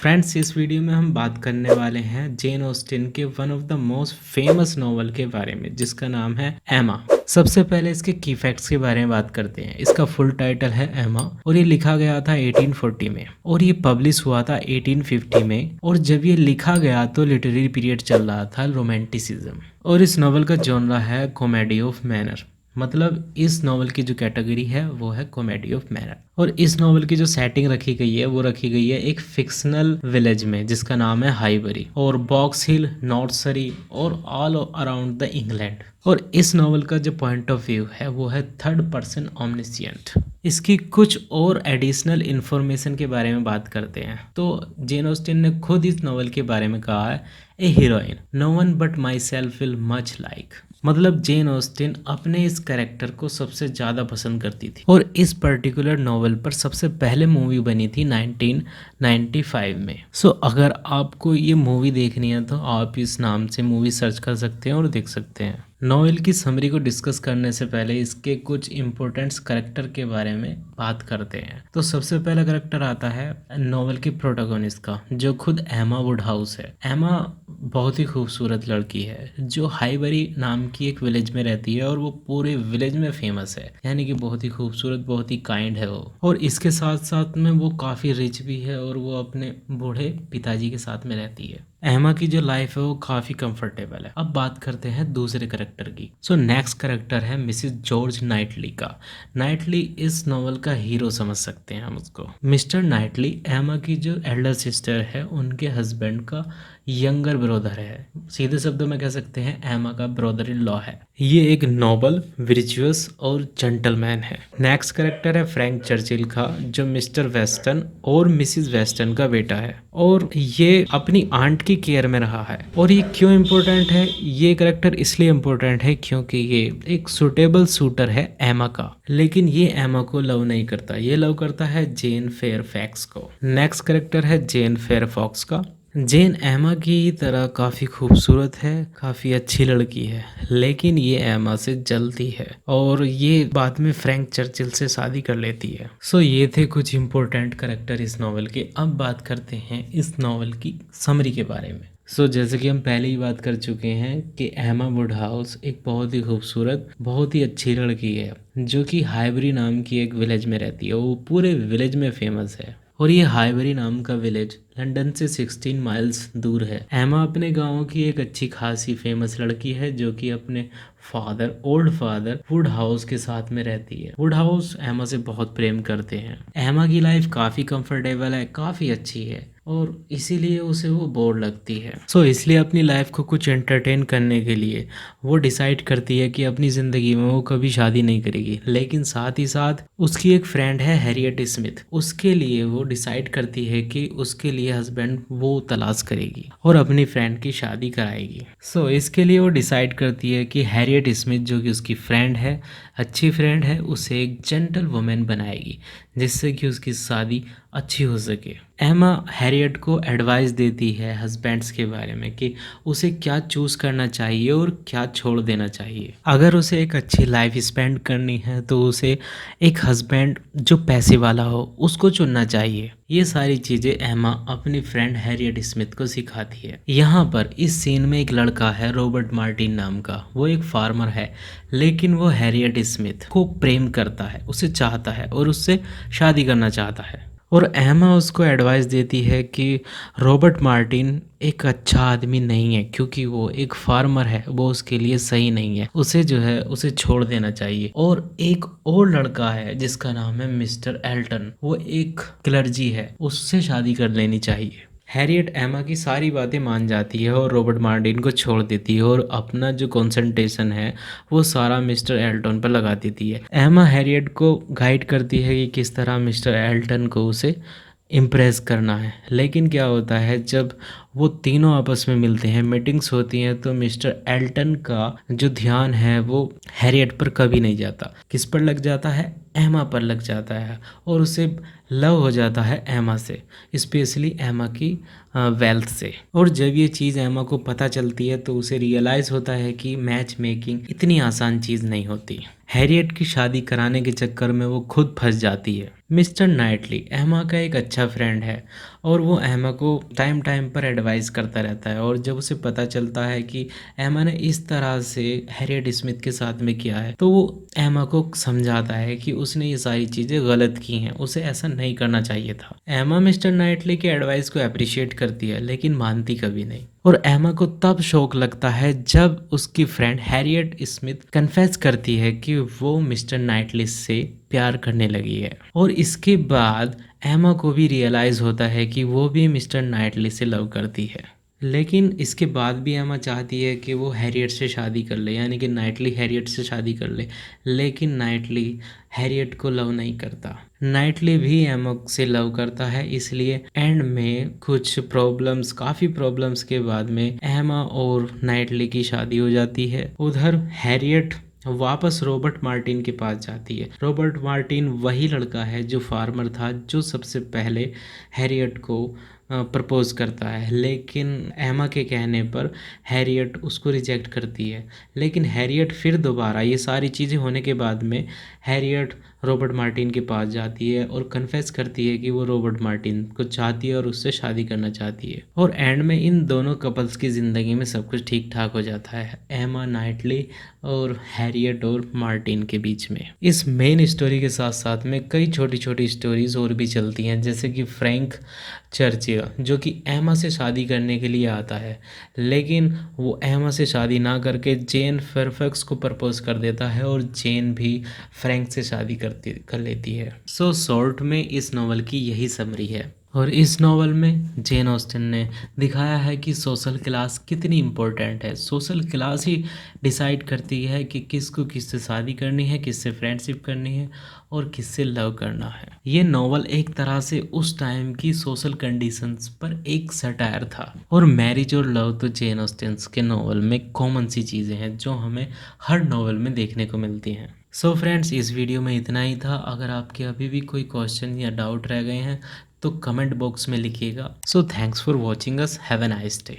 Friends, इस video में हम बात करने वाले हैं जेन ऑस्टिन के one of the most famous novel के बारे में, जिसका नाम है एमा। सबसे पहले इसके की फैक्ट्स के बारे में बात करते हैं। इसका फुल टाइटल है एमा और ये लिखा गया था 1840 में और ये पब्लिश हुआ था 1850 में। और जब ये लिखा गया तो लिटरेरी पीरियड चल रहा था रोमांटिसिज्म। और इस नॉवल का जॉनरा है कॉमेडी ऑफ मैनर, मतलब इस नॉवल की जो कैटेगरी है वो है कॉमेडी ऑफ मैनर। और इस नॉवल की जो सेटिंग रखी गई है वो रखी गई है एक फिक्शनल विलेज में जिसका नाम है हाईबरी और बॉक्स हिल, नॉर्थ सरी और ऑल अराउंड द इंग्लैंड। और इस नॉवल का जो पॉइंट ऑफ व्यू है वो है थर्ड पर्सन ओमनिशिएंट। इसकी कुछ और एडिशनल इंफॉर्मेशन के बारे में बात करते हैं तो जेन ऑस्टिन ने खुद इस नॉवल के बारे में कहा है, a heroine no one but myself will much like. मतलब जेन ऑस्टिन अपने इस कैरेक्टर को सबसे ज़्यादा पसंद करती थी और इस पर्टिकुलर नॉवल पर सबसे पहले मूवी बनी थी 1995 में। सो अगर आपको ये मूवी देखनी है तो आप इस नाम से मूवी सर्च कर सकते हैं और देख सकते हैं। नॉवल की समरी को डिस्कस करने से पहले इसके कुछ इंपॉर्टेंट कैरेक्टर के बारे में बात करते हैं। तो सबसे पहला कैरेक्टर आता है नॉवल के प्रोटोगोनिस्ट का, जो खुद एमा वुडहाउस है। एमा बहुत ही खूबसूरत लड़की है जो हाईबरी नाम की एक विलेज में रहती है और वो पूरे विलेज में फेमस है, यानी कि बहुत ही खूबसूरत, बहुत ही काइंड है वो। और इसके साथ साथ में वो काफ़ी रिच भी है और वो अपने बूढ़े पिताजी के साथ में रहती है। एमा की जो लाइफ है वो काफ़ी कंफर्टेबल है। अब बात करते हैं दूसरे करेक्टर की। सो नेक्स्ट करेक्टर है मिसिस जॉर्ज नाइटली का। नाइटली इस नॉवल का हीरो समझ सकते हैं हम उसको। मिस्टर नाइटली एमा की जो एल्डर सिस्टर है उनके हस्बैंड का यंगर ब्रदर है। सीधे शब्दों में कह सकते हैं एमा का ब्रदर इन लॉ है। ये एक नोबल, विर्चुअस और जेंटलमैन है। नेक्स्ट करेक्टर है फ्रैंक चर्चिल का, जो मिस्टर वेस्टन और मिसिस वेस्टन का बेटा है और ये अपनी आंट की केयर में रहा है। और ये क्यों इम्पोर्टेंट है? ये करेक्टर इसलिए इम्पोर्टेंट है क्योंकि ये एक सुटेबल शूटर है एमा का, लेकिन ये एमा को लव नहीं करता, ये लव करता है जेन फेयरफैक्स को। नेक्स्ट करेक्टर है जेन फेयरफॉक्स का। जेन एमा की तरह काफ़ी खूबसूरत है, काफ़ी अच्छी लड़की है, लेकिन ये एमा से जलती है और ये बाद में फ्रैंक चर्चिल से शादी कर लेती है। सो ये थे कुछ इम्पोर्टेंट करेक्टर इस नॉवल के। अब बात करते हैं इस नॉवल की समरी के बारे में। जैसे कि हम पहले ही बात कर चुके हैं कि एमा वुडहाउस एक बहुत ही खूबसूरत, बहुत ही अच्छी लड़की है जो कि हाईबरी नाम की एक विलेज में रहती है। वो पूरे विलेज में फेमस है और ये हाईबरी नाम का विलेज लंदन से 16 माइल्स दूर है। एमा अपने गांव की एक अच्छी खासी फेमस लड़की है जो कि अपने ओल्ड फादर वुड हाउस के साथ में रहती है। वुड हाउस एमा से बहुत प्रेम करते हैं। एमा की लाइफ काफ़ी कंफर्टेबल है, काफ़ी अच्छी है और इसीलिए उसे वो बोर लगती है। इसलिए अपनी लाइफ को कुछ एंटरटेन करने के लिए वो डिसाइड करती है कि अपनी ज़िंदगी में वो कभी शादी नहीं करेगी। लेकिन साथ ही साथ उसकी एक फ्रेंड है हैरियट स्मिथ, उसके लिए वो डिसाइड करती है कि उसके लिए हस्बैंड वो तलाश करेगी और अपनी फ्रेंड की शादी कराएगी। इसके लिए वो डिसाइड करती है कि हैरियट स्मिथ जो कि उसकी फ्रेंड है, अच्छी फ्रेंड है, उसे एक जेंटल वुमेन बनाएगी जिससे कि उसकी शादी अच्छी हो सके। एमा हैरियट को एडवाइस देती है हस्बैंड्स के बारे में कि उसे क्या चूज़ करना चाहिए और क्या छोड़ देना चाहिए। अगर उसे एक अच्छी लाइफ स्पेंड करनी है तो उसे एक हस्बैंड जो पैसे वाला हो उसको चुनना चाहिए। ये सारी चीज़ें एमा अपनी फ्रेंड हैरियट स्मिथ को सिखाती है। यहाँ पर इस सीन में एक लड़का है रॉबर्ट मार्टिन नाम का। वो एक फार्मर है लेकिन वो हैरियट स्मिथ को प्रेम करता है, उसे चाहता है और उससे शादी करना चाहता है। और एमा उसको एडवाइस देती है कि रॉबर्ट मार्टिन एक अच्छा आदमी नहीं है क्योंकि वो एक फार्मर है, वो उसके लिए सही नहीं है, उसे जो है उसे छोड़ देना चाहिए। और एक और लड़का है जिसका नाम है मिस्टर एल्टन, वो एक क्लर्जी है, उससे शादी कर लेनी चाहिए। हैरियट एमा की सारी बातें मान जाती है और रॉबर्ट मार्टिन को छोड़ देती है और अपना जो कंसंट्रेशन है वो सारा मिस्टर एल्टन पर लगा देती है। एमा हैरियट को गाइड करती है कि किस तरह मिस्टर एल्टन को उसे इम्प्रेस करना है। लेकिन क्या होता है, जब वो तीनों आपस में मिलते हैं, मीटिंग्स होती हैं, तो मिस्टर एल्टन का जो ध्यान है वो हैरियट पर कभी नहीं जाता। किस पर लग जाता है? एमा पर लग जाता है और उसे लव हो जाता है एमा से, स्पेशली एमा की वेल्थ से। और जब ये चीज़ एमा को पता चलती है तो उसे रियलाइज़ होता है कि मैच मेकिंग इतनी आसान चीज़ नहीं होती। हैरियट की शादी कराने के चक्कर में वो खुद फंस जाती है। मिस्टर नाइटली एमा का एक अच्छा फ्रेंड है और वो एमा को टाइम टाइम पर एडवाइस करता रहता है। और जब उसे पता चलता है कि एमा ने इस तरह से हैरियट स्मिथ के साथ में किया है तो वो एमा को समझाता है कि उसने ये सारी चीज़ें गलत की हैं, उसे ऐसा नहीं करना चाहिए था। एमा मिस्टर नाइटली के एडवाइस को अप्रिशिएट करती है लेकिन मानती कभी नहीं। और एमा को तब शौक लगता है जब उसकी फ्रेंड हैरियट स्मिथ कन्फेस करती है कि वो मिस्टर नाइटली से प्यार करने लगी है। और इसके बाद एमा को भी रियलाइज़ होता है कि वो भी मिस्टर नाइटली से लव करती है। लेकिन इसके बाद भी एमा चाहती है कि वो हैरियट से शादी कर ले, यानी कि नाइटली हैरियट से शादी कर ले, लेकिन नाइटली हैरियट को लव नहीं करता। नाइटली भी एमा से लव करता है, इसलिए एंड में कुछ प्रॉब्लम्स, काफ़ी प्रॉब्लम्स के बाद में एमा और नाइटली की शादी हो जाती है। उधर हैरियट वापस रॉबर्ट मार्टिन के पास जाती है। रॉबर्ट मार्टिन वही लड़का है जो फार्मर था, जो सबसे पहले हैरियट को प्रपोज करता है, लेकिन एमा के कहने पर हैरियट उसको रिजेक्ट करती है। लेकिन हैरियट फिर दोबारा, ये सारी चीज़ें होने के बाद में हैरियट रॉबर्ट मार्टिन के पास जाती है और कन्फेस करती है कि वो रॉबर्ट मार्टिन को चाहती है और उससे शादी करना चाहती है। और एंड में इन दोनों कपल्स की ज़िंदगी में सब कुछ ठीक ठाक हो जाता है, एमा, नाइटली और हैरियट और मार्टिन के बीच में। इस मेन स्टोरी के साथ साथ में कई छोटी छोटी स्टोरीज और भी चलती हैं, जैसे कि फ्रैंक चर्चिल जो कि एमा से शादी करने के लिए आता है, लेकिन वो एमा से शादी ना करके जेन फेयरफैक्स को प्रपोज कर देता है और जेन भी फ्रैंक से शादी कर लेती है। सो शॉर्ट में इस नॉवल की यही समरी है। और इस नॉवल में जेन ऑस्टिन ने दिखाया है कि सोशल क्लास कितनी इम्पोर्टेंट है। सोशल क्लास ही डिसाइड करती है कि किसको किससे शादी करनी है, किससे फ्रेंडशिप करनी है और किससे लव करना है। ये नॉवल एक तरह से उस टाइम की सोशल कंडीशंस पर एक सटायर था। और मैरिज और लव तो जेन ऑस्टिन के नॉवल में कॉमन सी चीज़ें हैं जो हमें हर नॉवल में देखने को मिलती हैं। सो फ्रेंड्स, इस वीडियो में इतना ही था। अगर आपके अभी भी कोई क्वेश्चन या डाउट रह गए हैं तो कमेंट बॉक्स में लिखिएगा। So thanks for watching us, have a nice day.